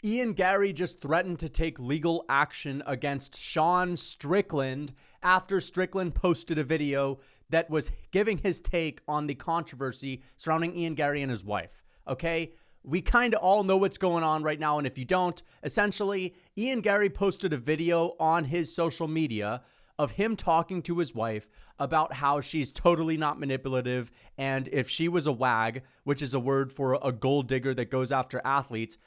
Ian Garry just threatened to take legal action against Sean Strickland after Strickland posted a video that was giving his take on the controversy surrounding Ian Garry and his wife. Okay? We kind of all know what's going on right now, and if you don't, essentially, Ian Garry posted a video on his social media of him talking to his wife about how she's totally not manipulative, and if she was a wag, which is a word for a gold digger that goes after athletes,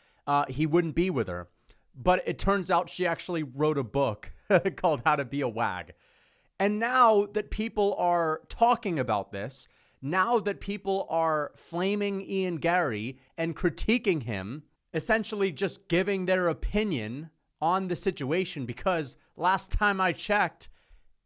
he wouldn't be with her. But it turns out she actually wrote a book called How to Be a Wag. And now that people are talking about this, now that people are flaming Ian Garry and critiquing him, essentially just giving their opinion on the situation, because last time I checked,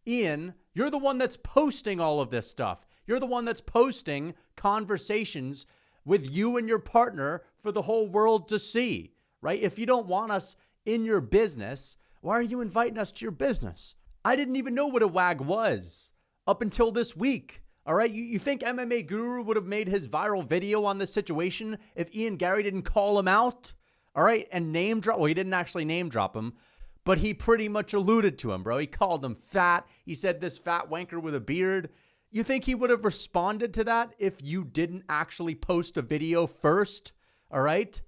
Ian, you're the one that's posting all of this stuff. You're the one that's posting conversations with you and your partner for the whole world to see, right? If you don't want us in your business, why are you inviting us to your business? I didn't even know what a wag was up until this week. All right, you think MMA Guru would have made his viral video on this situation if Ian Garry didn't call him out? All right, and name drop. Well, he didn't actually name drop him, but he pretty much alluded to him, bro. He called him fat. He said this fat wanker with a beard. You think he would have responded to that if you didn't actually post a video first? All right,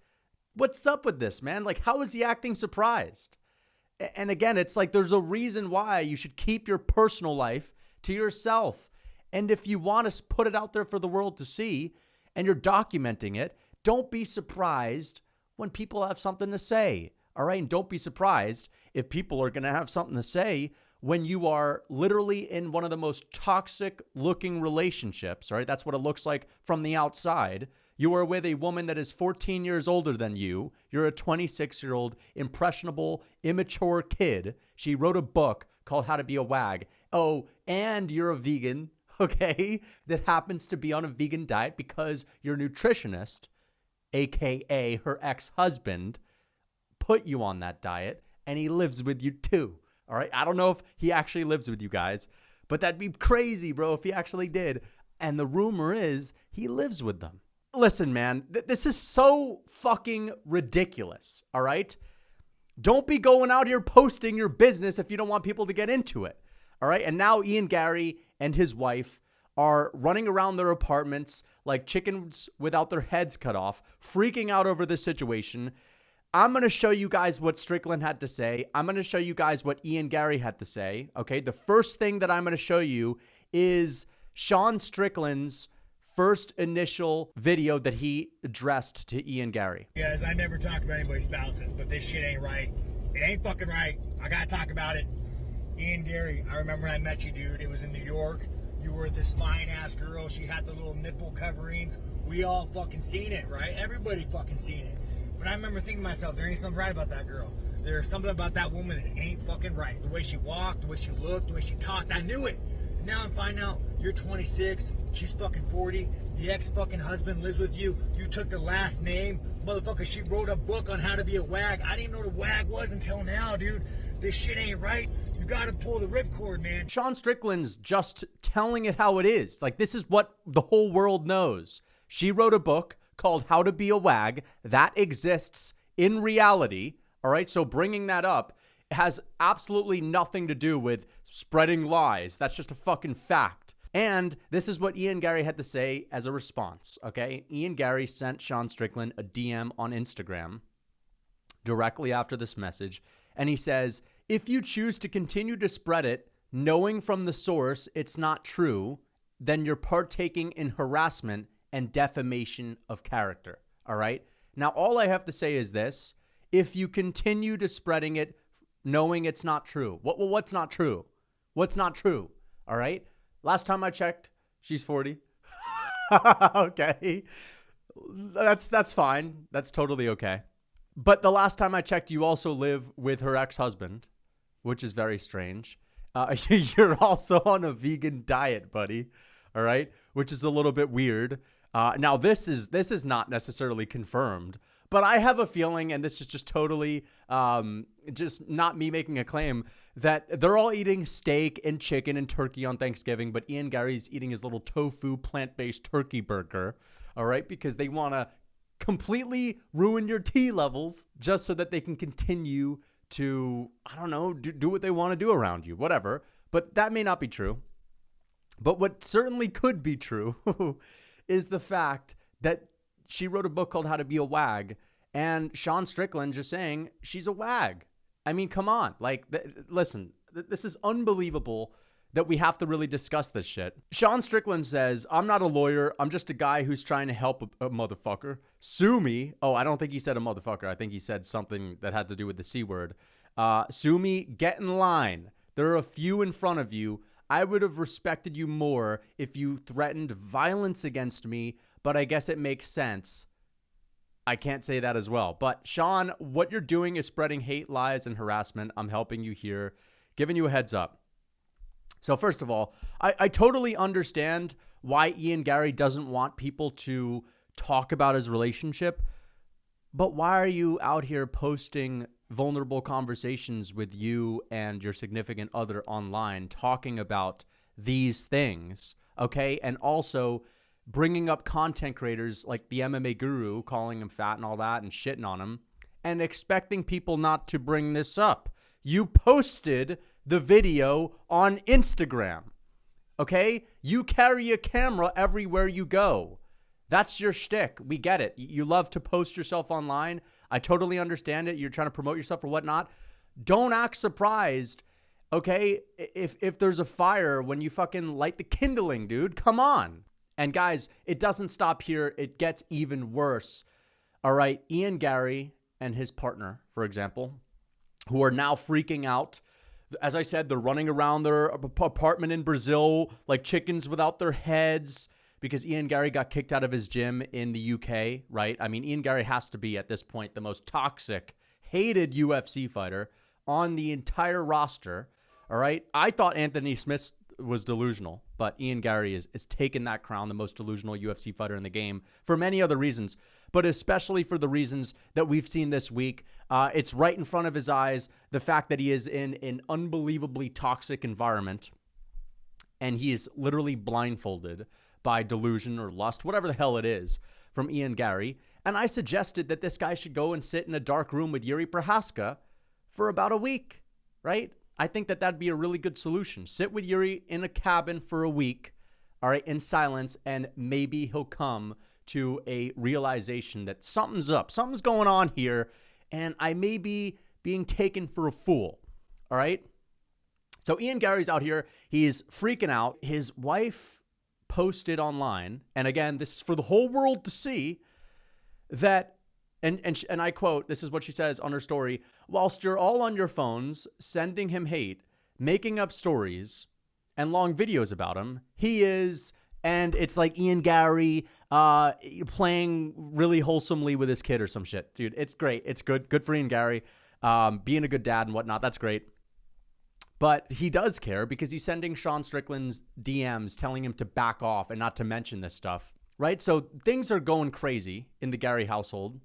what's up with this, man? Like, how is he acting surprised? And again, it's like there's a reason why you should keep your personal life to yourself. And if you want to put it out there for the world to see and you're documenting it, don't be surprised when people have something to say. All right. And don't be surprised if people are going to have something to say when you are literally in one of the most toxic looking relationships. All right. That's what it looks like from the outside. You are with a woman that is 14 years older than you. You're a 26-year-old, impressionable, immature kid. She wrote a book called How to Be a Wag. Oh, and you're a vegan. Okay, that happens to be on a vegan diet because your nutritionist, aka her ex-husband, put you on that diet and he lives with you too. All right, I don't know if he actually lives with you guys, but that'd be crazy, bro, if he actually did. And the rumor is he lives with them. Listen, man, this is so fucking ridiculous. All right, don't be going out here posting your business if you don't want people to get into it. All right. And now Ian Garry and his wife are running around their apartments like chickens without their heads cut off, freaking out over this situation. I'm going to show you guys what Strickland had to say. I'm going to show you guys what Ian Garry had to say. Okay. The first thing that I'm going to show you is Sean Strickland's first initial video that he addressed to Ian Garry. Guys, I never talk about anybody's spouses, but this shit ain't right. It ain't fucking right. I got to talk about it. Ian Garry, I remember when I met you, dude. It was in New York. You were this fine-ass girl. She had the little nipple coverings. We all fucking seen it, right? Everybody fucking seen it. But I remember thinking to myself, there ain't something right about that girl. There's something about that woman that ain't fucking right. The way she walked, the way she looked, the way she talked, I knew it. And now I'm finding out you're 26, she's fucking 40. The ex-fucking husband lives with you. You took the last name. Motherfucker, she wrote a book on how to be a wag. I didn't even know what a wag was until now, dude. This shit ain't right. You got to pull the ripcord, man. Sean Strickland's just telling it how it is. Like, this is what the whole world knows. She wrote a book called How to Be a Wag that exists in reality. All right. So bringing that up has absolutely nothing to do with spreading lies. That's just a fucking fact. And this is what Ian Garry had to say as a response. Okay. Ian Garry sent Sean Strickland a DM on Instagram directly after this message. And he says, if you choose to continue to spread it, knowing from the source it's not true, then you're partaking in harassment and defamation of character. All right. Now, all I have to say is this. If you continue to spreading it, knowing it's not true. What's not true? What's not true? All right. Last time I checked, she's 40. Okay. That's fine. That's totally okay. But the last time I checked, you also live with her ex-husband, which is very strange. You're also on a vegan diet, buddy. All right, which is a little bit weird. Now, this is not necessarily confirmed, but I have a feeling, and this is just totally just not me making a claim, that they're all eating steak and chicken and turkey on Thanksgiving, but Ian Garry's eating his little tofu plant-based turkey burger. All right, because they want to completely ruin your T levels just so that they can continue to, I don't know, do what they want to do around you, whatever. But that may not be true. But what certainly could be true is the fact that she wrote a book called How to Be a Wag, and Sean Strickland just saying she's a wag. I mean, come on. Like, listen, this is unbelievable that we have to really discuss this shit. Sean Strickland says, I'm not a lawyer. I'm just a guy who's trying to help a motherfucker. Sue me. Oh, I don't think he said a motherfucker. I think he said something that had to do with the C word. Sue me. Get in line. There are a few in front of you. I would have respected you more if you threatened violence against me, but I guess it makes sense. I can't say that as well. But Sean, what you're doing is spreading hate, lies, and harassment. I'm helping you here, giving you a heads up. So first of all, I totally understand why Ian Garry doesn't want people to talk about his relationship, but why are you out here posting vulnerable conversations with you and your significant other online talking about these things, okay? And also bringing up content creators like the MMA Guru, calling him fat and all that and shitting on him, and expecting people not to bring this up. You posted the video on Instagram, okay? You carry a camera everywhere you go. That's your shtick. We get it. You love to post yourself online. I totally understand it. You're trying to promote yourself or whatnot. Don't act surprised, okay, if there's a fire when you fucking light the kindling, dude. Come on. And guys, it doesn't stop here. It gets even worse. All right, Ian Garry and his partner, for example, who are now freaking out. As I said, they're running around their apartment in Brazil like chickens without their heads because Ian Garry got kicked out of his gym in the UK, right? I mean, Ian Garry has to be, at this point, the most toxic, hated UFC fighter on the entire roster, all right? I thought Anthony Smith was delusional, but Ian Garry is taking that crown, the most delusional UFC fighter in the game, for many other reasons, but especially for the reasons that we've seen this week. It's right in front of his eyes, the fact that he is in an unbelievably toxic environment, and he is literally blindfolded by delusion or lust, whatever the hell it is, from Ian Garry. And I suggested that this guy should go and sit in a dark room with Yuri Prohaska for about a week, right? I think that that'd be a really good solution. Sit with Yuri in a cabin for a week, all right, in silence, and maybe he'll come to a realization that something's up, something's going on here, and I may be being taken for a fool, all right? So Ian Garry's out here. He's freaking out. His wife posted online, and again, this is for the whole world to see, that, and I quote, this is what she says on her story, whilst you're all on your phones sending him hate, making up stories and long videos about him, he is, and it's like Ian Garry playing really wholesomely with his kid or some shit. Dude, it's great. It's good for Ian Garry. Being a good dad and whatnot, that's great. But he does care because he's sending Sean Strickland's DMs telling him to back off and not to mention this stuff, right? So things are going crazy in the Garry household.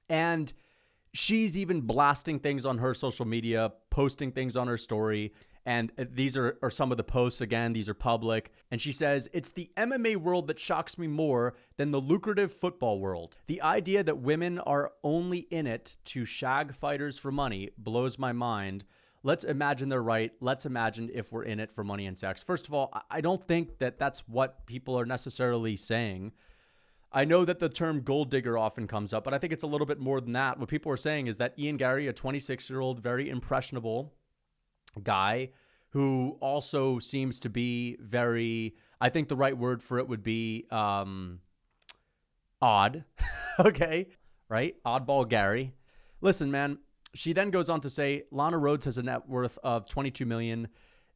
And she's even blasting things on her social media, posting things on her story. And these are some of the posts. Again, these are public. And she says, it's the MMA world that shocks me more than the lucrative football world. The idea that women are only in it to shag fighters for money blows my mind. Let's imagine they're right. Let's imagine if we're in it for money and sex. First of all, I don't think that that's what people are necessarily saying. I know that the term gold digger often comes up, but I think it's a little bit more than that. What people are saying is that Ian Garry, a 26-year-old, very impressionable guy who also seems to be very, I think the right word for it would be odd. Okay, right? Oddball Garry. Listen, man. She then goes on to say, Lana Rhodes has a net worth of $22 million,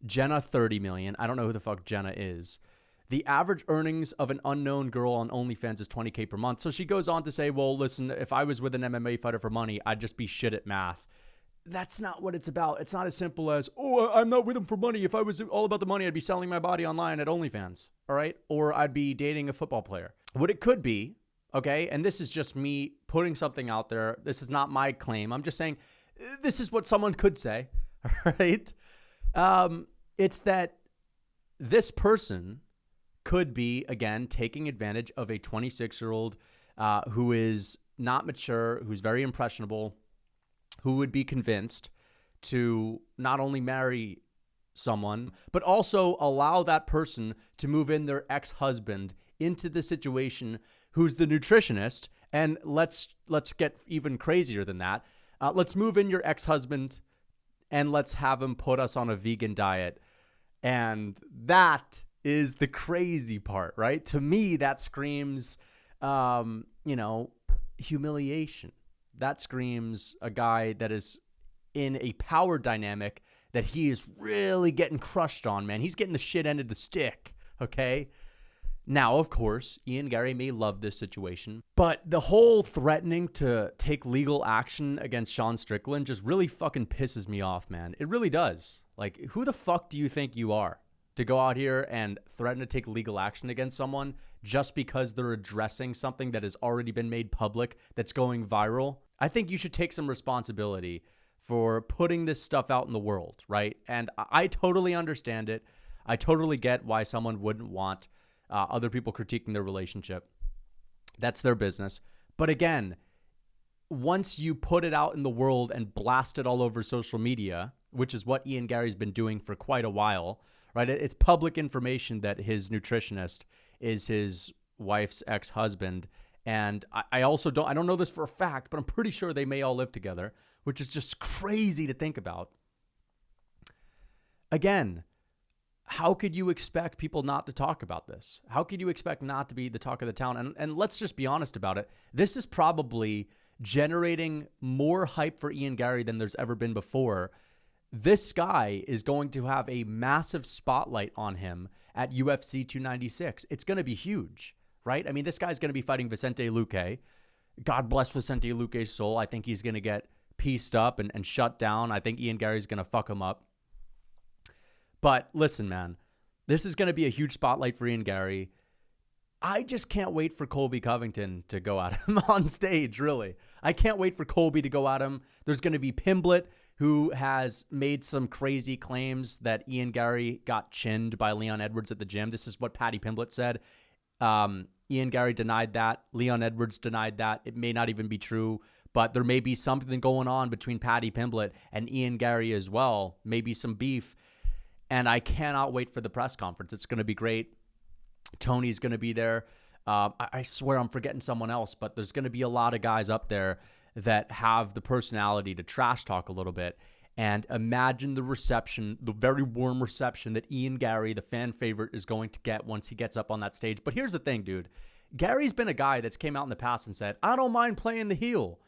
Jenna $30 million. I don't know who the fuck Jenna is. The average earnings of an unknown girl on OnlyFans is $20K per month. So she goes on to say, well, listen, if I was with an MMA fighter for money, I'd just be shit at math. That's not what it's about. It's not as simple as, oh, I'm not with him for money. If I was all about the money, I'd be selling my body online at OnlyFans, all right? Or I'd be dating a football player. What it could be, okay, and this is just me putting something out there. This is not my claim. I'm just saying this is what someone could say, all right? It's that this person could be, again, taking advantage of a 26-year-old who is not mature, who's very impressionable, who would be convinced to not only marry someone, but also allow that person to move in their ex-husband into the situation, who's the nutritionist. And let's get even crazier than that. Let's move in your ex-husband and let's have him put us on a vegan diet. And that is the crazy part, right? To me, that screams, humiliation. That screams a guy that is in a power dynamic that he is really getting crushed on, man. He's getting the shit end of the stick, okay? Now, of course, Ian Garry may love this situation, but the whole threatening to take legal action against Sean Strickland just really fucking pisses me off, man. It really does. Like, who the fuck do you think you are to go out here and threaten to take legal action against someone just because they're addressing something that has already been made public that's going viral? I think you should take some responsibility for putting this stuff out in the world, right? And I totally understand it. I totally get why someone wouldn't want other people critiquing their relationship. That's their business. But again, once you put it out in the world and blast it all over social media, which is what Ian Garry's been doing for quite a while, right? It's public information that his nutritionist is his wife's ex-husband. And I don't know this for a fact, but I'm pretty sure they may all live together, which is just crazy to think about. Again, how could you expect people not to talk about this? How could you expect not to be the talk of the town? And let's just be honest about it. This is probably generating more hype for Ian Garry than there's ever been before. This guy is going to have a massive spotlight on him at UFC 296. It's going to be huge, right? I mean, this guy's going to be fighting Vicente Luque. God bless Vicente Luque's soul. I think he's going to get pieced up and shut down. I think Ian Garry's going to fuck him up. But listen, man, this is going to be a huge spotlight for Ian Garry. I just can't wait for Colby Covington to go at him on stage, really. I can't wait for Colby to go at him. There's going to be Pimblett, who has made some crazy claims that Ian Garry got chinned by Leon Edwards at the gym. This is what Patty Pimblett said. Ian Garry denied that. Leon Edwards denied that. It may not even be true, but there may be something going on between Patty Pimblett and Ian Garry as well. Maybe some beef. And I cannot wait for the press conference. It's going to be great. Tony's going to be there. I swear I'm forgetting someone else, but there's going to be a lot of guys up there that have the personality to trash talk a little bit. And imagine the reception, the very warm reception that Ian Garry, the fan favorite, is going to get once he gets up on that stage. But here's the thing, dude. Gary's been a guy that's came out in the past and said, I don't mind playing the heel,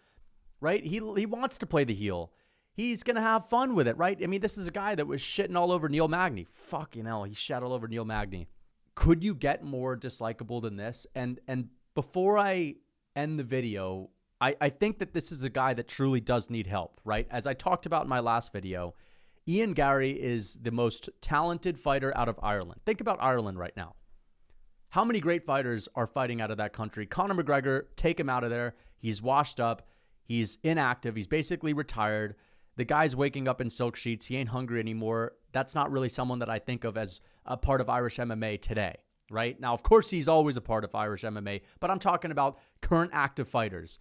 right? He wants to play the heel. He's going to have fun with it, right? I mean, this is a guy that was shitting all over Neil Magny. Fucking hell, he shat all over Neil Magny. Could you get more dislikable than this? And before I end the video, I think that this is a guy that truly does need help, right? As I talked about in my last video, Ian Garry is the most talented fighter out of Ireland. Think about Ireland right now. How many great fighters are fighting out of that country? Conor McGregor, take him out of there. He's washed up. He's inactive. He's basically retired. The guy's waking up in silk sheets. He ain't hungry anymore. That's not really someone that I think of as a part of Irish MMA today, right? Now, of course, he's always a part of Irish MMA, but I'm talking about current active fighters.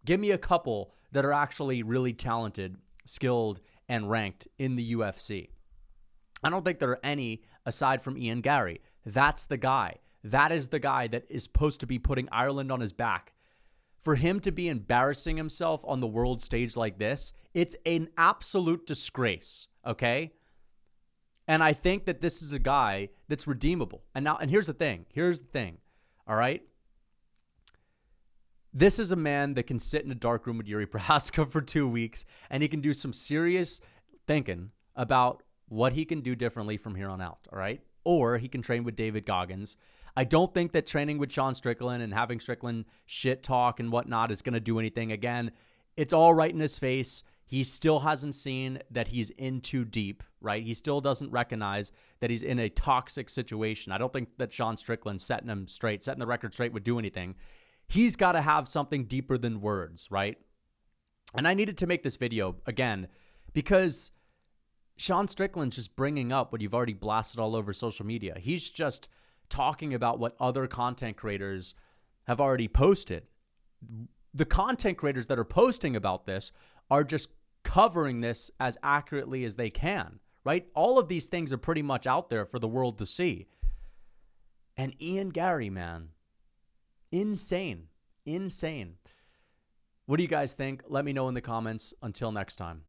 Give me a couple that are actually really talented, skilled, and ranked in the UFC. I don't think there are any aside from Ian Garry. That's the guy. That is the guy that is supposed to be putting Ireland on his back. For him to be embarrassing himself on the world stage like this, it's an absolute disgrace, okay? And I think that this is a guy that's redeemable. And here's the thing. All right? This is a man that can sit in a dark room with Yuri Prohaska for 2 weeks, and he can do some serious thinking about what he can do differently from here on out, all right? Or he can train with David Goggins. I don't think that training with Sean Strickland and having Strickland shit talk and whatnot is going to do anything. Again, it's all right in his face. He still hasn't seen that he's in too deep, right? He still doesn't recognize that he's in a toxic situation. I don't think that Sean Strickland setting the record straight would do anything. He's got to have something deeper than words, right? And I needed to make this video, again, because Sean Strickland's just bringing up what you've already blasted all over social media. He's just talking about what other content creators have already posted. The content creators that are posting about this are just covering this as accurately as they can, right? All of these things are pretty much out there for the world to see. And Ian Garry, man, insane. What do you guys think? Let me know in the comments. Until next time.